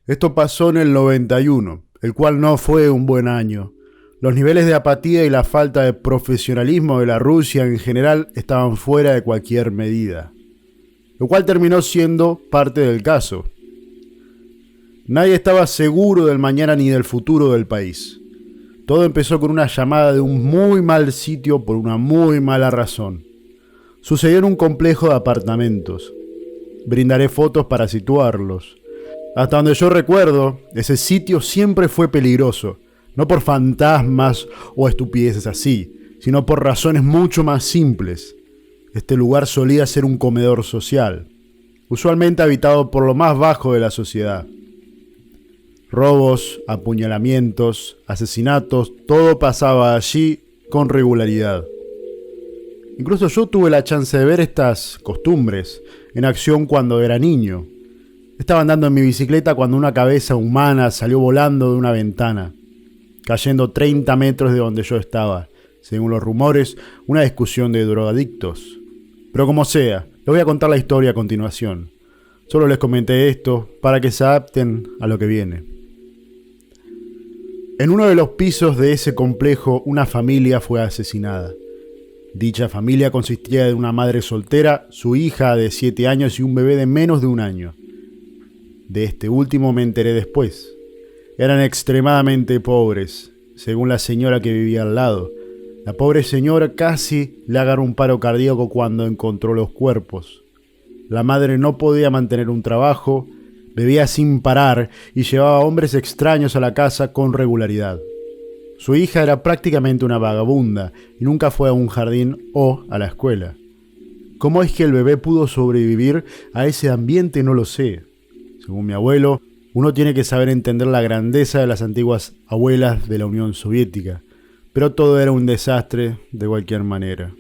Esto pasó en el 91, el cual no fue un buen año. Los niveles de apatía y la falta de profesionalismo de la Rusia en general estaban fuera de cualquier medida, lo cual terminó siendo parte del caso. Nadie estaba seguro del mañana ni del futuro del país. Todo empezó con una llamada de un muy mal sitio por una muy mala razón. Sucedió en un complejo de apartamentos. Brindaré fotos para situarlos. Hasta donde yo recuerdo, ese sitio siempre fue peligroso, no por fantasmas o estupideces así, sino por razones mucho más simples. Este lugar solía ser un comedor social, usualmente habitado por lo más bajo de la sociedad. Robos, apuñalamientos, asesinatos, todo pasaba allí con regularidad. Incluso yo tuve la chance de ver estas costumbres en acción cuando era niño. Estaba andando en mi bicicleta cuando una cabeza humana salió volando de una ventana, cayendo 30 metros de donde yo estaba. Según los rumores, una discusión de drogadictos. Pero como sea, les voy a contar la historia a continuación. Solo les comenté esto para que se adapten a lo que viene. En uno de los pisos de ese complejo, una familia fue asesinada. Dicha familia consistía de una madre soltera, su hija de 7 años y un bebé de menos de un año. De este último me enteré después. Eran extremadamente pobres, según la señora que vivía al lado. La pobre señora casi le agarró un paro cardíaco cuando encontró los cuerpos. La madre no podía mantener un trabajo, bebía sin parar y llevaba hombres extraños a la casa con regularidad. Su hija era prácticamente una vagabunda y nunca fue a un jardín o a la escuela. ¿Cómo es que el bebé pudo sobrevivir a ese ambiente? No lo sé. Según mi abuelo, uno tiene que saber entender la grandeza de las antiguas abuelas de la Unión Soviética, pero todo era un desastre de cualquier manera.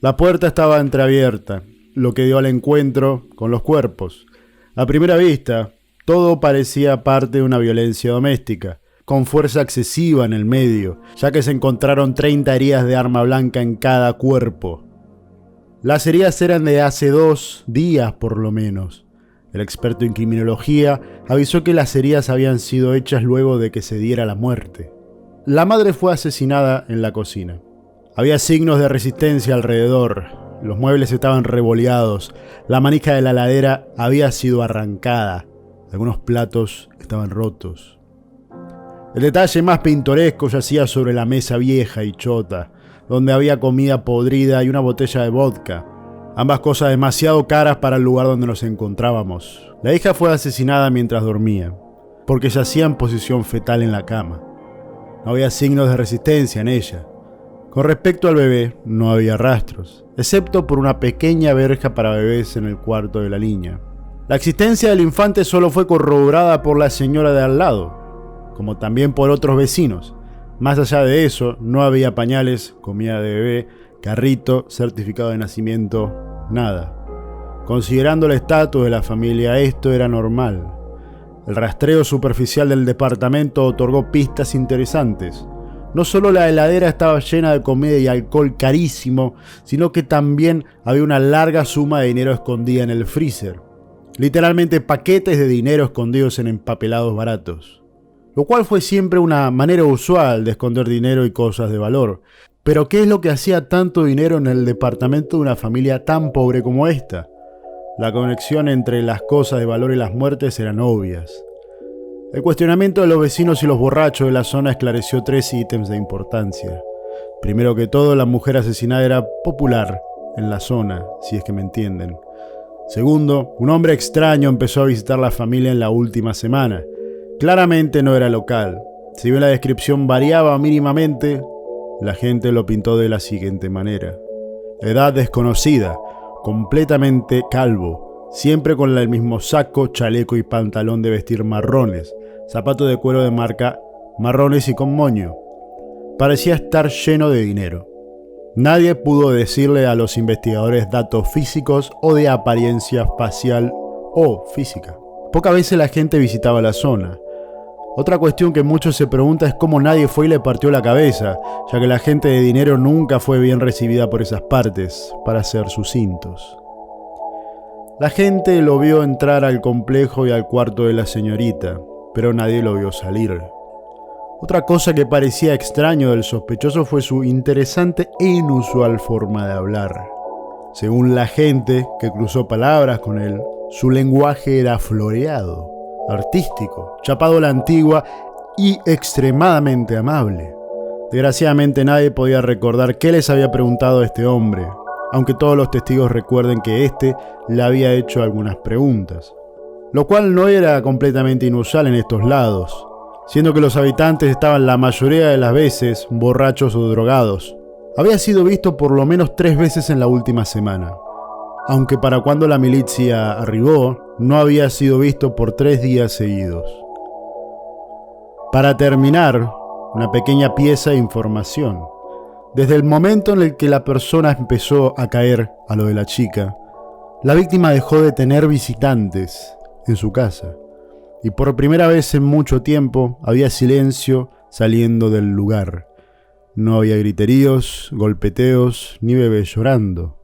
La puerta estaba entreabierta, lo que dio al encuentro con los cuerpos. A primera vista, todo parecía parte de una violencia doméstica, con fuerza excesiva en el medio, ya que se encontraron 30 heridas de arma blanca en cada cuerpo. Las heridas eran de hace 2 días por lo menos. El experto en criminología avisó que las heridas habían sido hechas luego de que se diera la muerte. La madre fue asesinada en la cocina. Había signos de resistencia alrededor. Los muebles estaban revoleados. La manija de la heladera había sido arrancada. Algunos platos estaban rotos. El detalle más pintoresco yacía sobre la mesa vieja y chota, donde había comida podrida y una botella de vodka. Ambas cosas demasiado caras para el lugar donde nos encontrábamos. La hija fue asesinada mientras dormía, porque yacía en posición fetal en la cama. No había signos de resistencia en ella. Con respecto al bebé, no había rastros, excepto por una pequeña verja para bebés en el cuarto de la niña. La existencia del infante solo fue corroborada por la señora de al lado, como también por otros vecinos. Más allá de eso, no había pañales, comida de bebé, carrito, certificado de nacimiento, nada. Considerando el estatus de la familia, esto era normal. El rastreo superficial del departamento otorgó pistas interesantes. No solo la heladera estaba llena de comida y alcohol carísimo, sino que también había una larga suma de dinero escondida en el freezer. Literalmente paquetes de dinero escondidos en empapelados baratos. Lo cual fue siempre una manera usual de esconder dinero y cosas de valor. Pero ¿qué es lo que hacía tanto dinero en el departamento de una familia tan pobre como esta? La conexión entre las cosas de valor y las muertes eran obvias. El cuestionamiento de los vecinos y los borrachos de la zona esclareció 3 ítems de importancia. Primero que todo, la mujer asesinada era popular en la zona, si es que me entienden. Segundo, un hombre extraño empezó a visitar la familia en la última semana. Claramente no era local. Si bien la descripción variaba mínimamente, la gente lo pintó de la siguiente manera. Edad desconocida, completamente calvo, siempre con el mismo saco, chaleco y pantalón de vestir marrones, zapatos de cuero de marca marrones y con moño. Parecía estar lleno de dinero. Nadie pudo decirle a los investigadores datos físicos o de apariencia facial o física. Pocas veces la gente visitaba la zona. Otra cuestión que muchos se preguntan es cómo nadie fue y le partió la cabeza, ya que la gente de dinero nunca fue bien recibida por esas partes, para ser sucintos. La gente lo vio entrar al complejo y al cuarto de la señorita, pero nadie lo vio salir. Otra cosa que parecía extraño del sospechoso fue su interesante e inusual forma de hablar. Según la gente que cruzó palabras con él, su lenguaje era floreado, artístico, chapado a la antigua y extremadamente amable. Desgraciadamente nadie podía recordar qué les había preguntado a este hombre, aunque todos los testigos recuerden que éste le había hecho algunas preguntas, lo cual no era completamente inusual en estos lados, siendo que los habitantes estaban la mayoría de las veces borrachos o drogados. Había sido visto por lo menos 3 veces en la última semana, aunque para cuando la milicia arribó, no había sido visto por 3 días seguidos. Para terminar, una pequeña pieza de información. Desde el momento en el que la persona empezó a caer a lo de la chica, la víctima dejó de tener visitantes en su casa. Y por primera vez en mucho tiempo había silencio saliendo del lugar. No había griteríos, golpeteos, ni bebés llorando.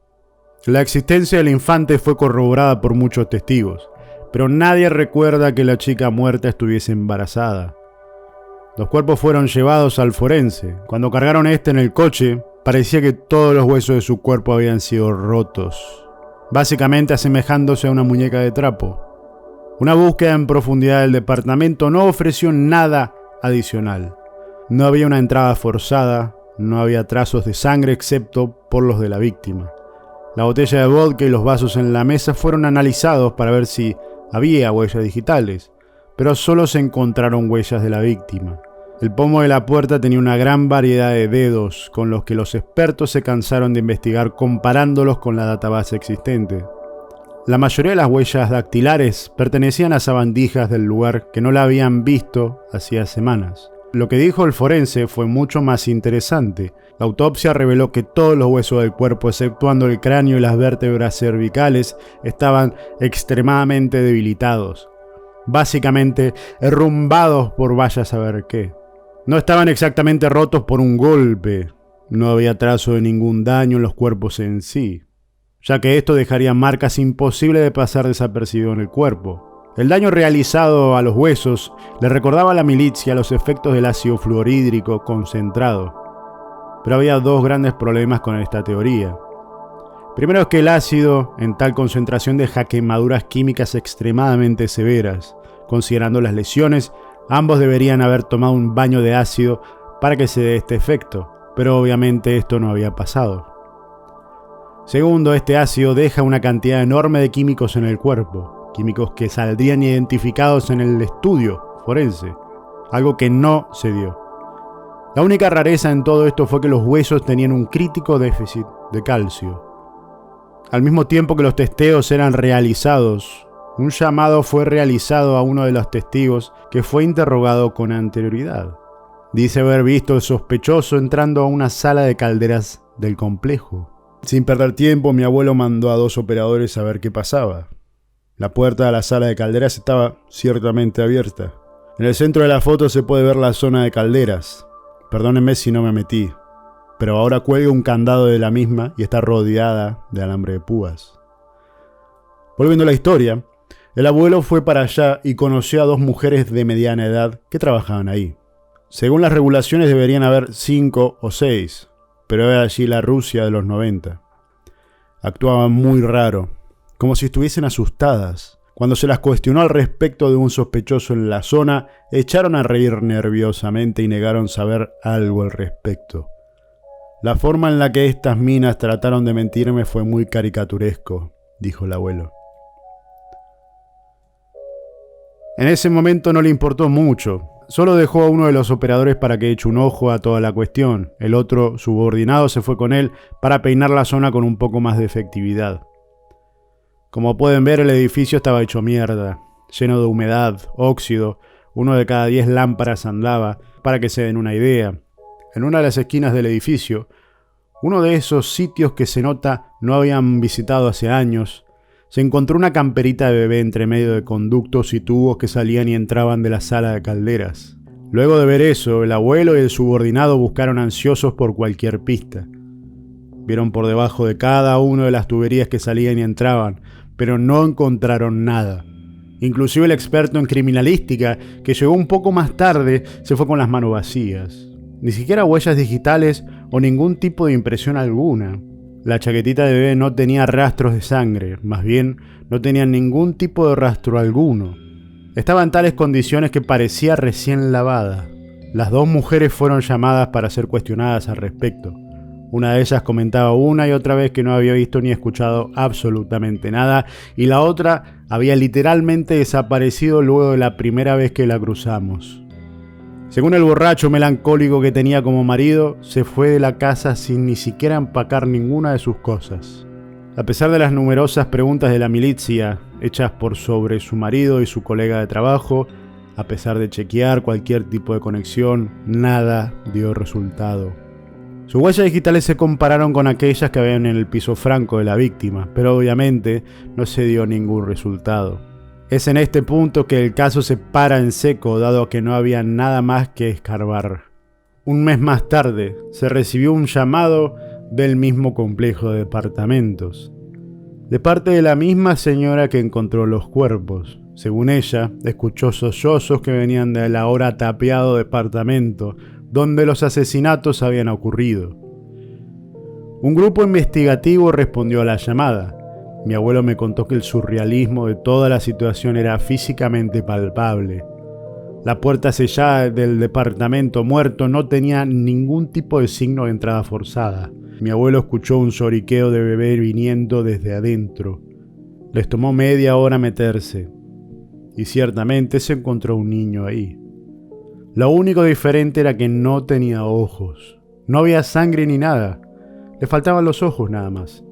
La existencia del infante fue corroborada por muchos testigos, pero nadie recuerda que la chica muerta estuviese embarazada. Los cuerpos fueron llevados al forense. Cuando cargaron en el coche, parecía que todos los huesos de su cuerpo habían sido rotos, básicamente asemejándose a una muñeca de trapo. Una búsqueda en profundidad del departamento no ofreció nada adicional. No había una entrada forzada, no había trazos de sangre excepto por los de la víctima. La botella de vodka y los vasos en la mesa fueron analizados para ver si había huellas digitales, pero solo se encontraron huellas de la víctima. El pomo de la puerta tenía una gran variedad de dedos, con los que los expertos se cansaron de investigar comparándolos con la database existente. La mayoría de las huellas dactilares pertenecían a sabandijas del lugar que no la habían visto hacía semanas. Lo que dijo el forense fue mucho más interesante. La autopsia reveló que todos los huesos del cuerpo, exceptuando el cráneo y las vértebras cervicales, estaban extremadamente debilitados, básicamente derrumbados por vaya a saber qué. No estaban exactamente rotos por un golpe, no había trazo de ningún daño en los cuerpos en sí, ya que esto dejaría marcas imposibles de pasar desapercibido en el cuerpo. El daño realizado a los huesos le recordaba a la milicia los efectos del ácido fluorhídrico concentrado. Pero había 2 grandes problemas con esta teoría. Primero es que el ácido en tal concentración deja quemaduras químicas extremadamente severas. Considerando las lesiones, ambos deberían haber tomado un baño de ácido para que se dé este efecto, pero obviamente esto no había pasado. Segundo, este ácido deja una cantidad enorme de químicos en el cuerpo, químicos que saldrían identificados en el estudio forense, algo que no se dio. La única rareza en todo esto fue que los huesos tenían un crítico déficit de calcio. Al mismo tiempo que los testeos eran realizados, un llamado fue realizado a uno de los testigos que fue interrogado con anterioridad. Dice haber visto al sospechoso entrando a una sala de calderas del complejo. Sin perder tiempo, mi abuelo mandó a 2 operadores a ver qué pasaba. La puerta de la sala de calderas estaba ciertamente abierta. En el centro de la foto se puede ver la zona de calderas. Perdónenme si no me metí, pero ahora cuelga un candado de la misma y está rodeada de alambre de púas. Volviendo a la historia, el abuelo fue para allá y conoció a 2 mujeres de mediana edad que trabajaban ahí. Según las regulaciones deberían haber 5 o 6, pero era allí la Rusia de los 90. Actuaban muy raro, como si estuviesen asustadas. Cuando se las cuestionó al respecto de un sospechoso en la zona, echaron a reír nerviosamente y negaron saber algo al respecto. La forma en la que estas minas trataron de mentirme fue muy caricaturesco, dijo el abuelo. En ese momento no le importó mucho. Solo dejó a uno de los operadores para que eche un ojo a toda la cuestión. El otro subordinado se fue con él para peinar la zona con un poco más de efectividad. Como pueden ver, el edificio estaba hecho mierda, lleno de humedad, óxido. 1 de cada 10 lámparas andaba, para que se den una idea. En una de las esquinas del edificio, uno de esos sitios que se nota no habían visitado hace años, se encontró una camperita de bebé entre medio de conductos y tubos que salían y entraban de la sala de calderas. Luego de ver eso, el abuelo y el subordinado buscaron ansiosos por cualquier pista. Vieron por debajo de cada una de las tuberías que salían y entraban, pero no encontraron nada. Inclusive el experto en criminalística, que llegó un poco más tarde, se fue con las manos vacías. Ni siquiera huellas digitales o ningún tipo de impresión alguna. La chaquetita de bebé no tenía rastros de sangre, más bien no tenía ningún tipo de rastro alguno. Estaba en tales condiciones que parecía recién lavada. Las dos mujeres fueron llamadas para ser cuestionadas al respecto. Una de ellas comentaba una y otra vez que no había visto ni escuchado absolutamente nada, y la otra había literalmente desaparecido luego de la primera vez que la cruzamos. Según el borracho melancólico que tenía como marido, se fue de la casa sin ni siquiera empacar ninguna de sus cosas. A pesar de las numerosas preguntas de la milicia hechas por sobre su marido y su colega de trabajo, a pesar de chequear cualquier tipo de conexión, nada dio resultado. Sus huellas digitales se compararon con aquellas que habían en el piso franco de la víctima, pero obviamente no se dio ningún resultado. Es en este punto que el caso se para en seco, dado que no había nada más que escarbar. Un mes más tarde, se recibió un llamado del mismo complejo de departamentos, de parte de la misma señora que encontró los cuerpos. Según ella, escuchó sollozos que venían del ahora tapiado departamento donde los asesinatos habían ocurrido. Un grupo investigativo respondió a la llamada. Mi abuelo me contó que el surrealismo de toda la situación era físicamente palpable. La puerta sellada del departamento muerto no tenía ningún tipo de signo de entrada forzada. Mi abuelo escuchó un lloriqueo de bebé viniendo desde adentro. Les tomó media hora meterse, y ciertamente se encontró un niño ahí. Lo único diferente era que no tenía ojos. No había sangre ni nada. Le faltaban los ojos nada más.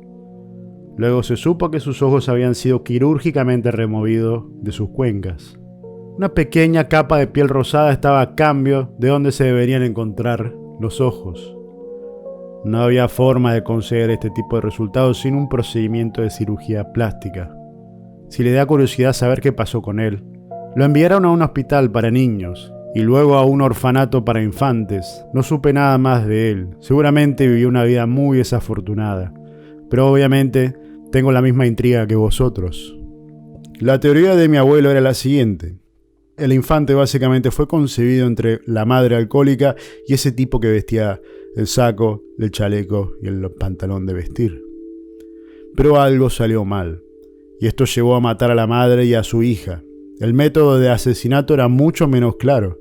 Luego se supo que sus ojos habían sido quirúrgicamente removidos de sus cuencas. Una pequeña capa de piel rosada estaba a cambio de donde se deberían encontrar los ojos. No había forma de conseguir este tipo de resultados sin un procedimiento de cirugía plástica. Si le da curiosidad saber qué pasó con él, lo enviaron a un hospital para niños y luego a un orfanato para infantes. No supe nada más de él. Seguramente vivió una vida muy desafortunada, pero obviamente tengo la misma intriga que vosotros. La teoría de mi abuelo era la siguiente. El infante básicamente fue concebido entre la madre alcohólica y ese tipo que vestía el saco, el chaleco y el pantalón de vestir. Pero algo salió mal, y esto llevó a matar a la madre y a su hija. El método de asesinato era mucho menos claro.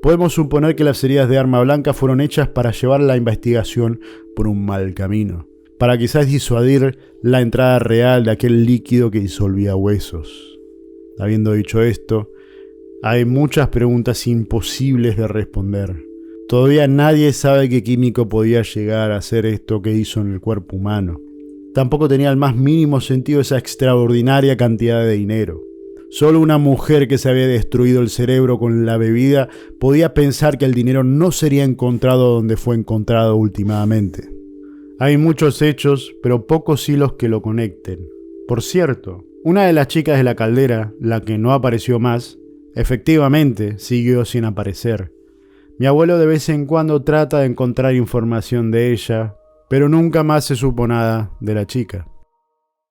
Podemos suponer que las heridas de arma blanca fueron hechas para llevar la investigación por un mal camino, para quizás disuadir la entrada real de aquel líquido que disolvía huesos. Habiendo dicho esto, hay muchas preguntas imposibles de responder. Todavía nadie sabe qué químico podía llegar a hacer esto que hizo en el cuerpo humano. Tampoco tenía el más mínimo sentido esa extraordinaria cantidad de dinero. Solo una mujer que se había destruido el cerebro con la bebida podía pensar que el dinero no sería encontrado donde fue encontrado últimamente. Hay muchos hechos, pero pocos hilos que lo conecten. Por cierto, una de las chicas de la caldera, la que no apareció más, efectivamente siguió sin aparecer. Mi abuelo de vez en cuando trata de encontrar información de ella, pero nunca más se supo nada de la chica.